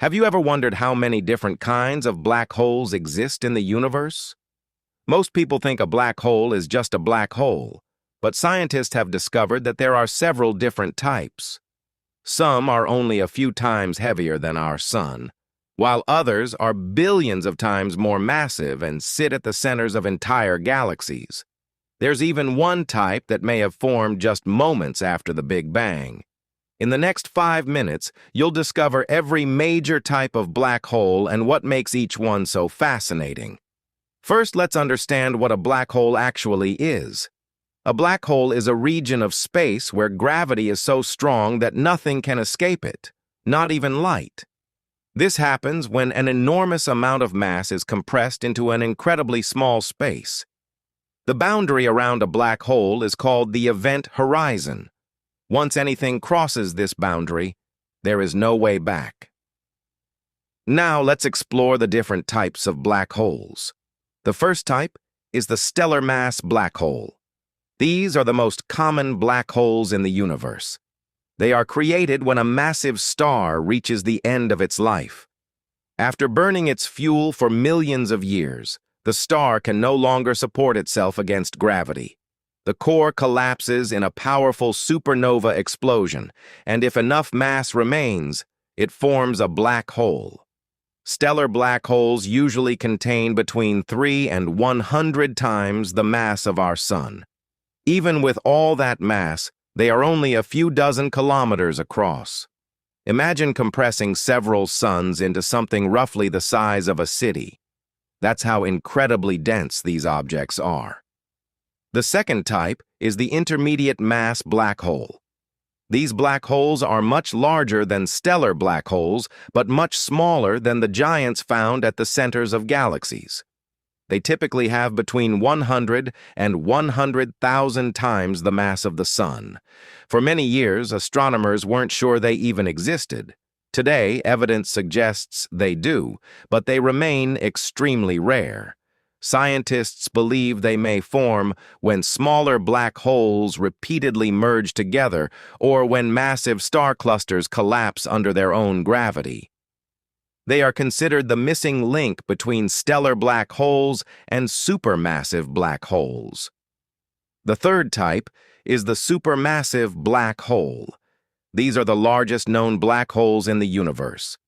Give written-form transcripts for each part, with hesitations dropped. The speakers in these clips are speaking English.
Have you ever wondered how many different kinds of black holes exist in the universe? Most people think a black hole is just a black hole, but scientists have discovered that there are several different types. Some are only a few times heavier than our sun, while others are billions of times more massive and sit at the centers of entire galaxies. There's even one type that may have formed just moments after the Big Bang. In the next 5 minutes, you'll discover every major type of black hole and what makes each one so fascinating. First, let's understand what a black hole actually is. A black hole is a region of space where gravity is so strong that nothing can escape it, not even light. This happens when an enormous amount of mass is compressed into an incredibly small space. The boundary around a black hole is called the event horizon. Once anything crosses this boundary, there is no way back. Now let's explore the different types of black holes. The first type is the stellar mass black hole. These are the most common black holes in the universe. They are created when a massive star reaches the end of its life. After burning its fuel for millions of years, the star can no longer support itself against gravity. The core collapses in a powerful supernova explosion, and if enough mass remains, it forms a black hole. Stellar black holes usually contain between 3 and 100 times the mass of our sun. Even with all that mass, they are only a few dozen kilometers across. Imagine compressing several suns into something roughly the size of a city. That's how incredibly dense these objects are. The second type is the intermediate mass black hole. These black holes are much larger than stellar black holes, but much smaller than the giants found at the centers of galaxies. They typically have between 100 and 100,000 times the mass of the sun. For many years, astronomers weren't sure they even existed. Today, evidence suggests they do, but they remain extremely rare. Scientists believe they may form when smaller black holes repeatedly merge together or when massive star clusters collapse under their own gravity. They are considered the missing link between stellar black holes and supermassive black holes. The third type is the supermassive black hole. These are the largest known black holes in the universe.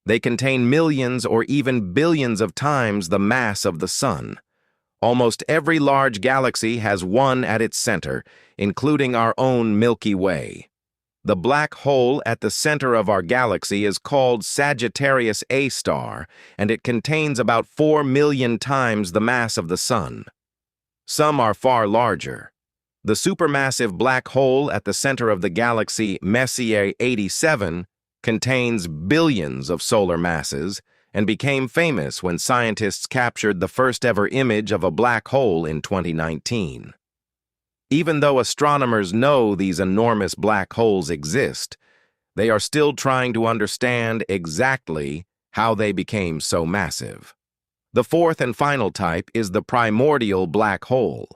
They contain millions or even billions of times the mass of the sun. Almost every large galaxy has one at its center, including our own Milky Way. The black hole at the center of our galaxy is called Sagittarius A star, and it contains about 4 million times the mass of the sun. Some are far larger. The supermassive black hole at the center of the galaxy Messier 87 contains billions of solar masses and became famous when scientists captured the first-ever image of a black hole in 2019. Even though astronomers know these enormous black holes exist, they are still trying to understand exactly how they became so massive. The fourth and final type is the primordial black hole.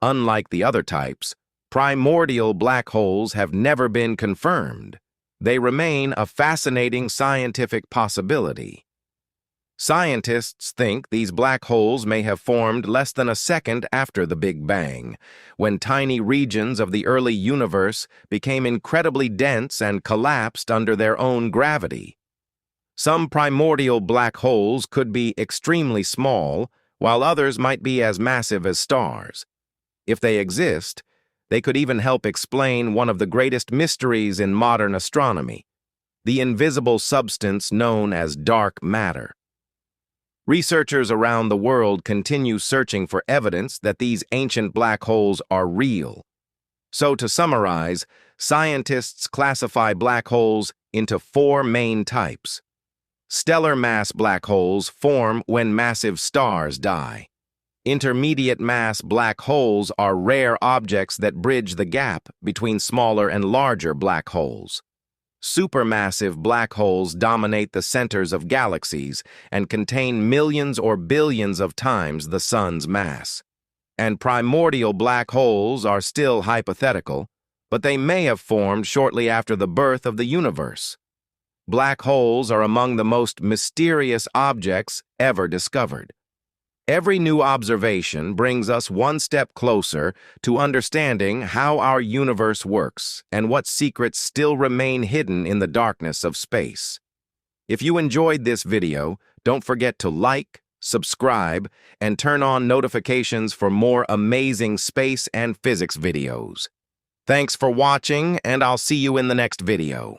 Unlike the other types, primordial black holes have never been confirmed. They remain a fascinating scientific possibility. Scientists think these black holes may have formed less than a second after the Big Bang, when tiny regions of the early universe became incredibly dense and collapsed under their own gravity. Some primordial black holes could be extremely small, while others might be as massive as stars. If they exist, they could even help explain one of the greatest mysteries in modern astronomy, the invisible substance known as dark matter. Researchers around the world continue searching for evidence that these ancient black holes are real. So to summarize, scientists classify black holes into 4 main types. Stellar mass black holes form when massive stars die. Intermediate mass black holes are rare objects that bridge the gap between smaller and larger black holes. Supermassive black holes dominate the centers of galaxies and contain millions or billions of times the sun's mass. And primordial black holes are still hypothetical, but they may have formed shortly after the birth of the universe. black holes are among the most mysterious objects ever discovered. Every new observation brings us one step closer to understanding how our universe works and what secrets still remain hidden in the darkness of space. If you enjoyed this video, don't forget to like, subscribe, and turn on notifications for more amazing space and physics videos. Thanks for watching, and I'll see you in the next video.